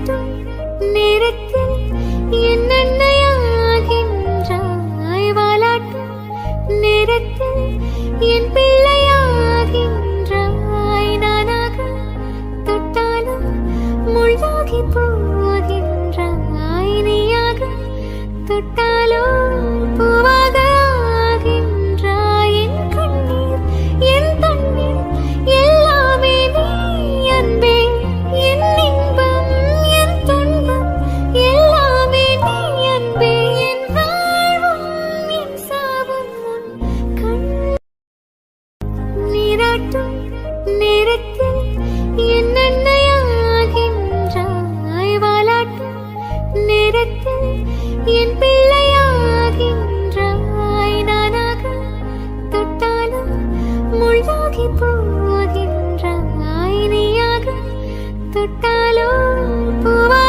நீராட்டும் நேரத்தில் என்னென்னையாகின்றாய் வாலாட்டும் நேரத்தில் என் பிள்ளையாகின்றாய் நானாக தொட்டாலும் முள்ளாகி போகின்றாய் நீயாக தொட்டாலோ பூவாக ஆகின்றாய் என் கண்ணீர் என் தண்ணீர் எல்லாமே நீ அன்பே என் இன்பம் என் துன்பம் எல்லாமே நீ அன்பே என் வாழ்வும் என் சாவும் உன் கண் நீராட்டும் நேரத்தில் என்னென்னையாகின்றாய் வாலாட்டும் நேரத்தில் என் பிள்ளையாகின்றாய் நானாக தொட்டாலும் முள்ளாகி போகின்றாய் நீயாக தொட்டாலோ பூவா